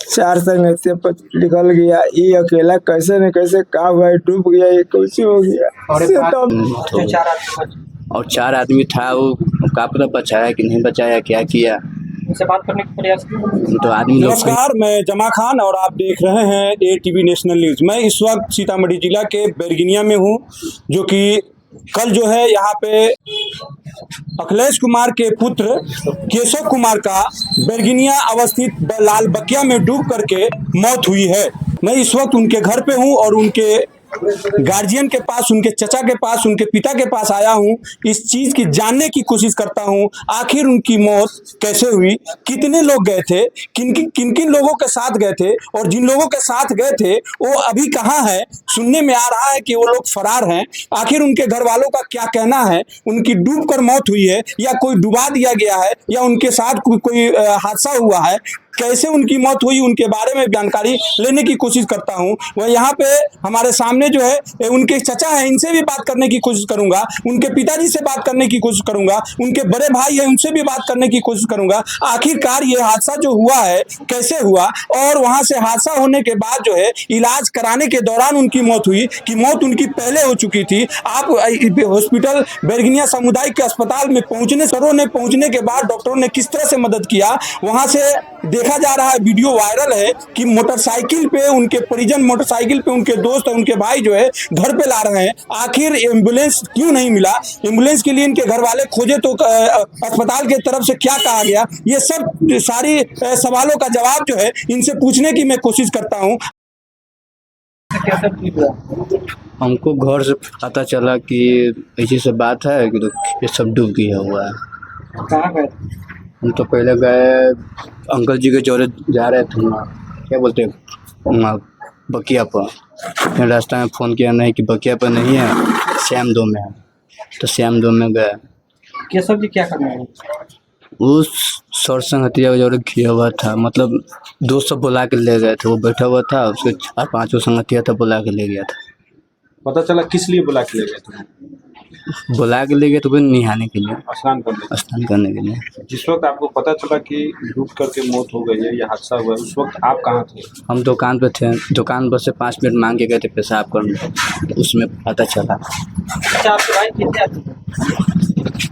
4 संगतिया पर निकल गया, ये अकेला कैसे न कैसे का हुआ, डूब गया, ये कैसे हो गया। और 4 आदमी था, वो का पता बचाया कि नहीं बचाया, क्या किया, उनसे बात करने का प्रयास किया तो आदमी लोग। नमस्कार, मैं जमा खान और आप देख रहे हैं ATV नेशनल न्यूज। मैं इस वक्त सीतामढ़ी जिला के बैरगनिया में हूं, जो कि कल जो है यहाँ पे अखिलेश कुमार के पुत्र केशव कुमार का बैरगनिया अवस्थित लाल बकिया में डूब करके मौत हुई है। मैं इस वक्त उनके घर पे हूं और उनके गार्जियन के पास, उनके चचा के पास, उनके पिता के पास आया हूं। इस चीज की जानने की कोशिश करता हूं, आखिर उनकी मौत कैसे हुई, कितने लोग गए थे, किन किन लोगों के साथ गए थे, और जिन लोगों के साथ गए थे वो अभी कहां है। सुनने में आ रहा है कि वो लोग फरार हैं। आखिर उनके घर वालों का क्या कहना है, उनकी डूबकर मौत हुई है या कोई डुबा दिया गया है या उनके साथ कोई हादसा हुआ है, कैसे उनकी मौत हुई, उनके बारे में जानकारी लेने की कोशिश करता हूं। वह यहाँ पे हमारे सामने जो है उनके चचा हैं, इनसे भी बात करने की कोशिश करूंगा, उनके पिताजी से बात करने की कोशिश करूंगा, उनके बड़े भाई हैं उनसे भी बात करने की कोशिश करूंगा। आखिरकार ये हादसा जो हुआ है कैसे हुआ, और वहां से हादसा होने के बाद जो है इलाज कराने के दौरान उनकी मौत हुई कि मौत उनकी पहले हो चुकी थी। आप हॉस्पिटल बैरगनिया सामुदायिक अस्पताल में पहुंचने के बाद डॉक्टरों ने किस तरह से मदद किया, वहां से देखा जा रहा है, वीडियो वायरल है कि मोटरसाइकिल पे उनके परिजन, मोटरसाइकिल पे उनके दोस्त और उनके भाई जो है घर पे ला रहे हैं। आखिर एम्बुलेंस क्यों नहीं मिला, एम्बुलेंस के लिए इनके घर वाले खोजे तो अस्पताल के तरफ से क्या कहा गया, ये सब सारी सवालों का जवाब जो है इनसे पूछने की मैं कोशिश करता हूँ। हमको घर से पता चला कि ऐसी सब बात है कि तो ये सब डूब गया हुआ है। कहाँ गए? हम तो पहले गए अंकल जी के जोरे जा रहे थे, वहाँ क्या बोलते हैं, वहाँ बकिया पर। फिर रास्ता में फ़ोन किया, नहीं कि बकिया पर नहीं है, श्याम 2 में है, तो श्याम 2 में गए। केशव जी क्या करने हैं? उस सर संगतिया के जोरे किया हुआ था, मतलब दोस्त सब बुला के ले गए थे, वो बैठा हुआ था, उसके 4-5 संगतिया था, बुला के ले गया था। पता चला किस लिए बुला के ले गए थे? बुला के ले गए तो नहाने के लिए, स्नान करने के लिए। जिस वक्त आपको पता चला कि डूब करके मौत हो गई है या हादसा हुआ है, उस वक्त आप कहाँ थे? हम दुकान पे थे, दुकान पर से 5 मिनट मांग के गए थे पेशाब करने, तो उसमें पता चला। अच्छा, आपके भाई कितने आदमी थे?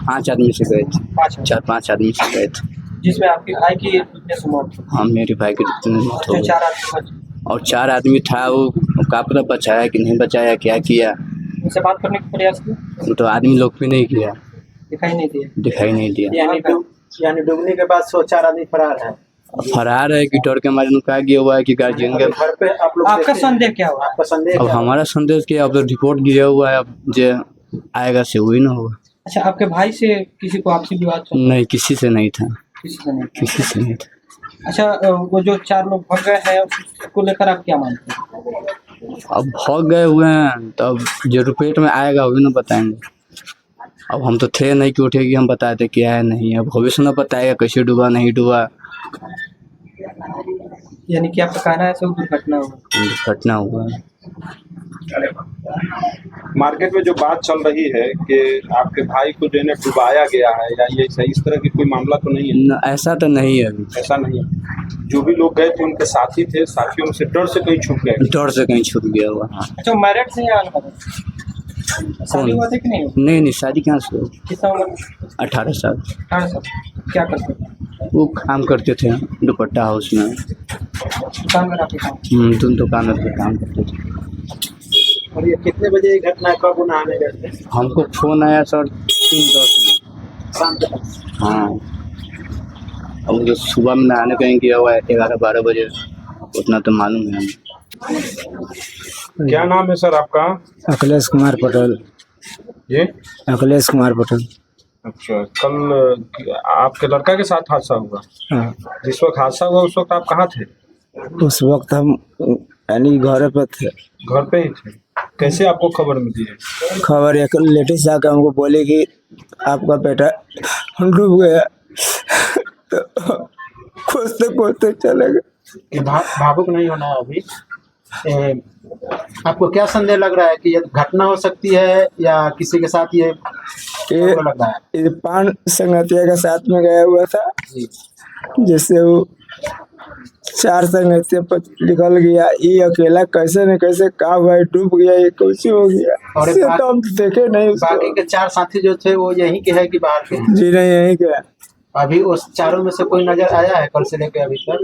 5 आदमी से गए थे, 4-5 आदमी से गए थे। जिसमें आपके भाई की कितने से मौत? हाँ, मेरे भाई की मौत हो गई। 4 आदमी और 4 आदमी था, वो का पता बचाया कि नहीं बचाया, क्या किया, उनसे बात करने का प्रयास किया, तो आदमी लोग भी नहीं किया, दिखाई नहीं दिया। यानी डूबने के बाद 4 आदमी फरार है कि डर के मारे नुका गया हुआ है कि गार्जियन के घर पे आप लोग। आपका संदेह क्या हुआ? आपका संदेह अब हमारा संदेश क्या, अब तो रिपोर्ट गिरा हुआ है, अब जो आएगा से वही ना होगा। अच्छा, आपके भाई से किसी को आपसी विवाद था? नहीं, किसी से नहीं था, किसी से नहीं था। अच्छा, वो जो 4 लोग भाग गए हैं उसको लेकर आप क्या मानते हैं? अब भाग गए हुए हैं, तो अब जो रिपोर्ट में आएगा वही ना बताएंगे। अब हम तो थे नहीं कि उठेगी हम बताते क्या है नहीं है, अब भविष्य ना बताएगा कैसे डूबा नहीं डूबा। यानी कि आपका कहना है सब दुर्घटना हुआ है। मार्केट में जो बात चल रही है कि आपके भाई को जो है डुबाया गया है या ये इस तरह की कोई मामला तो नहीं है? ऐसा तो नहीं है अभी। ऐसा नहीं है। जो भी लोग गए थे उनके साथी थे, साथियों में से डर से कहीं छूट गए? डर से कहीं छूट गया हुआ। अच्छा, मैरिड से या शादी हुआ था कि नहीं? नहीं, शादी कहाँ से हो? कितना उम्र? 18 साल। 18 साल। क्या करते थे? वो काम करते थे दुपट्टा हाउस में। दुकान में आपके काम? दुकान में काम करते थे। और ये कितने बजे ये घटना कब नहाने गए थे? हमको फोन आया सर 3:10 शाम तक। हाँ, अब जो सुबह में नहाने कहीं गया हुआ है 11-12 बजे, उतना तो मालूम है हमें। क्या नाम है सर आपका? अखिलेश कुमार पटेल। ये अखिलेश कुमार पटेल। अच्छा, कल आपके लड़का के साथ हादसा हुआ? हाँ। जिस वक्त हादसा हुआ उस वक्त आप कहाँ थे? उस वक्त हम यानी घर पे थे। घर पे ही थे। कैसे आपको खबर मिली है? खबर एक लेडीज आकर हमको बोले कि आपका बेटा डूब गया, तो खोजते चले गए। भावुक नहीं होना है अभी। आपको क्या संदेह लग रहा है कि ये घटना हो सकती है या किसी के साथ ये लग रहा है? ये 5 संगतिया के साथ में गया हुआ था, जिससे वो 4 संग से निकल गया, ये अकेला कैसे न कैसे का हुआ, डूब गया, ये कैसे हो गया। और इससे तो हम देखे नहीं उसको। बाकी के 4 साथी जो थे वो यहीं के है कि बाहर के? जी नहीं, यही क्या। अभी उस चारों में से कोई नजर आया है कल से लेकर अभी तक?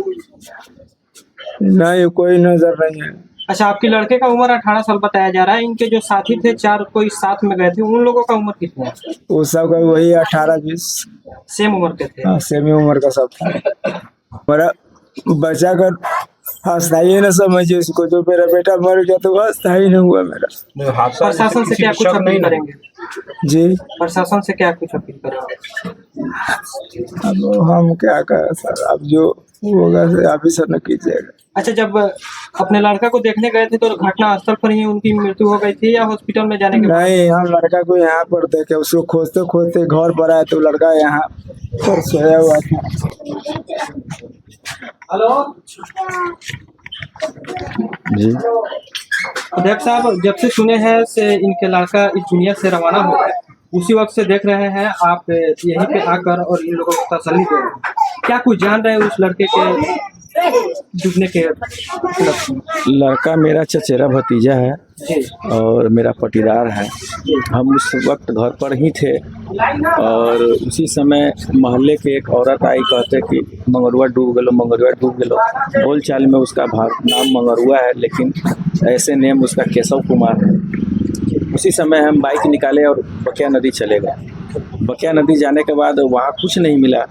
नहीं, कोई नजर नहीं है। अच्छा, आपके लड़के का उम्र 18 साल बताया जा रहा है। इनके जो साथी थे 4 कोई साथ में गए थे, उन लोगों का उम्र कितना है? वो सब का वही 18-20 सेम उम्र के थे। सेमी उम्र का सब था। मेरा बचा कर हंसता ही न समझिए इसको, जो मेरा बेटा मर गया तो हंसता ही नहीं हुआ मेरा। हादसा प्रशासन से क्या कुछ अपील करेंगे? जी, प्रशासन से क्या कुछ अपील करेंगे? अब हम क्या करें सर, अब जो होगा आप ही सर न कीजिएगा। अच्छा, जब अपने लड़का को देखने गए थे तो घटना स्थल पर ही उनकी मृत्यु हो गई थी या हॉस्पिटल में जाने के बाद? नहीं, हम लड़का को यहाँ पर देखे, उसको खोजते खोजते घर पर आए तो लड़का यहाँ पर सोया हुआ था। हेलो जी। अध्यक्ष साहब, जब से सुने हैं से इनके लड़का इस दुनिया से रवाना हो गए, उसी वक्त से देख रहे हैं आप यहीं पे आकर और इन लोगों को तसल्ली दे रहे हैं। क्या कुछ जान रहे हैं उस लड़के के डूबने के? लड़का मेरा चचेरा भतीजा है जी और मेरा पटीदार है। हम उस वक्त घर पर ही थे और उसी समय मोहल्ले के एक औरत आई, कहते कि मंगरुआ डूब गलो, मंगरुआ डूब गलो। बोल चाल में उसका नाम मंगरुआ है, लेकिन ऐसे नेम उसका केशव कुमार है। उसी समय हम बाइक निकाले और बकिया नदी चले गए। बकिया नदी जाने के बाद वहाँ कुछ नहीं मिला।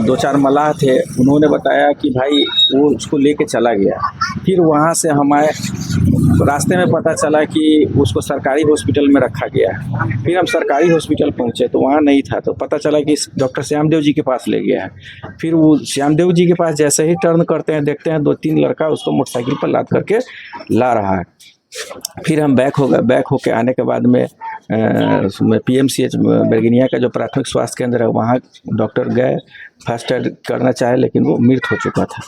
2-4 मलाह थे, उन्होंने बताया कि भाई वो उसको लेके चला गया। फिर वहाँ से हमारे रास्ते में पता चला कि उसको सरकारी हॉस्पिटल में रखा गया है। फिर हम सरकारी हॉस्पिटल पहुँचे तो वहाँ नहीं था, तो पता चला कि डॉक्टर श्यामदेव जी के पास ले गया है। फिर वो श्यामदेव जी के पास जैसे ही टर्न करते हैं, देखते हैं 2-3 लड़का उसको मोटरसाइकिल पर लाद करके ला रहा है। फिर हम बैक होके आने के बाद में PMCH बेरगिनिया का जो प्राथमिक स्वास्थ्य केंद्र है, वहाँ डॉक्टर गए, फर्स्ट एड करना चाहे, लेकिन वो मृत हो चुका था।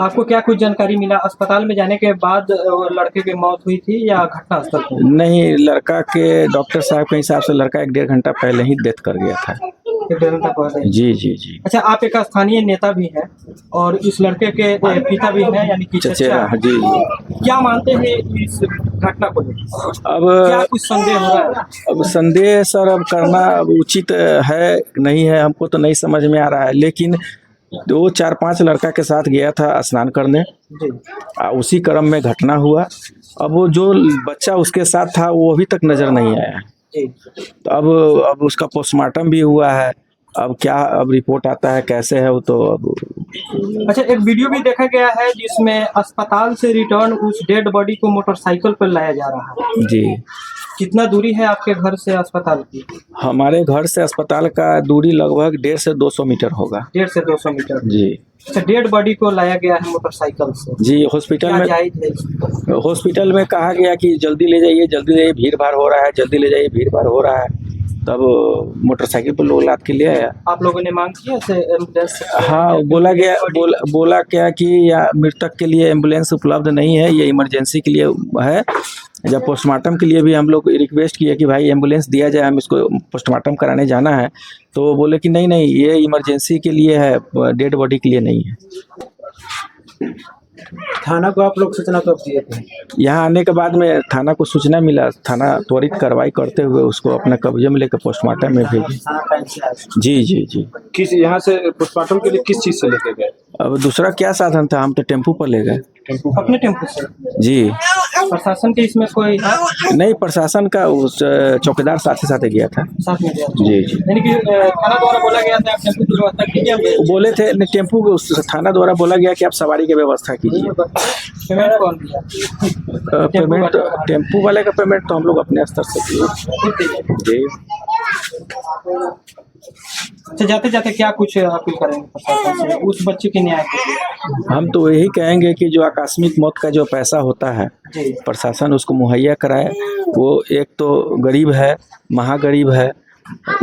आपको क्या कुछ जानकारी मिला? अस्पताल में जाने के बाद लड़के की मौत हुई थी या घटना स्थल पर? नहीं, लड़का के डॉक्टर साहब के हिसाब से लड़का 1-1.5 घंटा पहले ही डेथ कर गया था। 1-1.5 घंटा पहले? जी जी जी। अच्छा, आप एक स्थानीय नेता भी हैं और इस लड़के के पिता भी हैं, यानी कि चचेरा। जी जी। क्या मानते हैं इस घटना को लेकर? क्या अब कुछ संदेह हो रहा है? अब संदेह सर अब करना अब उचित है नहीं है, हमको तो नहीं समझ में आ रहा है। लेकिन 2-4-5 लड़का के साथ गया था स्नान करने, जी उसी क्रम में घटना हुआ। अब वो जो बच्चा उसके साथ था वो अभी तक नजर नहीं आया। जी। तो अब उसका पोस्टमार्टम भी हुआ है। अब क्या अब रिपोर्ट आता है कैसे है वो तो अब। अच्छा, एक वीडियो भी देखा गया है जिसमें अस्पताल से रिटर्न उस डेड बॉडी को मोटरसाइकिल पर लाया जा रहा है। जी। कितना दूरी है आपके घर से अस्पताल की? हमारे घर से अस्पताल का दूरी लगभग 150 से 200 मीटर होगा। 150 से 200 मीटर। जी। अच्छा, डेड बॉडी को लाया गया है मोटरसाइकिल से? जी। हॉस्पिटल क्या में जायज है? हॉस्पिटल में कहा गया कि जल्दी ले जाइए, जल्दी ले जाइए, भीड़ भाड़ हो रहा है, जल्दी ले जाइए, भीड़ भाड़ हो रहा है। तब मोटरसाइकिल पर लोग लाद के ले आया। आप लोगों ने मांग की ऐसे एम्बुलेंस? हाँ, बोला क्या कि या मृतक के लिए एम्बुलेंस उपलब्ध नहीं है, ये इमरजेंसी के लिए है। जब पोस्टमार्टम के लिए भी हम लोग रिक्वेस्ट किए कि भाई एम्बुलेंस दिया जाए, हम इसको पोस्टमार्टम कराने जाना है, तो बोले कि नहीं नहीं, ये इमरजेंसी के लिए है, डेड बॉडी के लिए नहीं है। थाना को आप लोग सूचना कब दिए थे? यहाँ आने के बाद में थाना को सूचना मिला, थाना त्वरित कार्रवाई करते हुए उसको अपने कब्जे में लेकर पोस्टमार्टम में भेजी। थाना टाइम से आया? जी जी जी। किस यहाँ से पोस्टमार्टम के लिए किस चीज से लेके गए? अब दूसरा क्या साधन था, हम तो टेम्पू पर ले गए। अपने टेम्पो से? जी। प्रशासन के इसमें कोई नहीं, प्रशासन का उस चौकीदार साथ ही साथ गया था। साथ में गया? जी जी। यानी कि थाना द्वारा बोला गया था आप टेम्पो की व्यवस्था कीजिए? बोले थे टेम्पू थाना द्वारा बोला गया कि आप सवारी की व्यवस्था कीजिए। पेमेंट कौन दिया? पेमेंट टेम्पू वाले का पेमेंट तो हम लोग अपने स्तर से किए। जी। अच्छा, जाते जाते क्या कुछ अपील करेंगे प्रशासन से उस बच्चे के न्याय के लिए? हम तो यही कहेंगे कि जो आकस्मिक मौत का जो पैसा होता है, जी प्रशासन उसको मुहैया कराए। वो एक तो गरीब है, महागरीब है,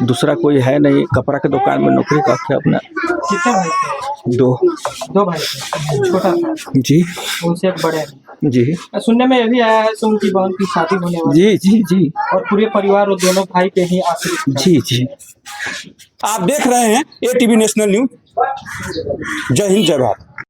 दूसरा कोई है नहीं, कपड़ा के दुकान में नौकरी करके अपना। कितने भाई थे? 2 भाई थे, छोटा था? जी उनसे एक बड़े हैं? जी सुनने में ये भी आया है कि उनकी बहन की शादी होने वाली? जी जी जी। और पूरे परिवार और दोनों भाई के ही आश्रित? जी जी। आप देख रहे हैं ATV नेशनल न्यूज। जय हिंद, जय भारत।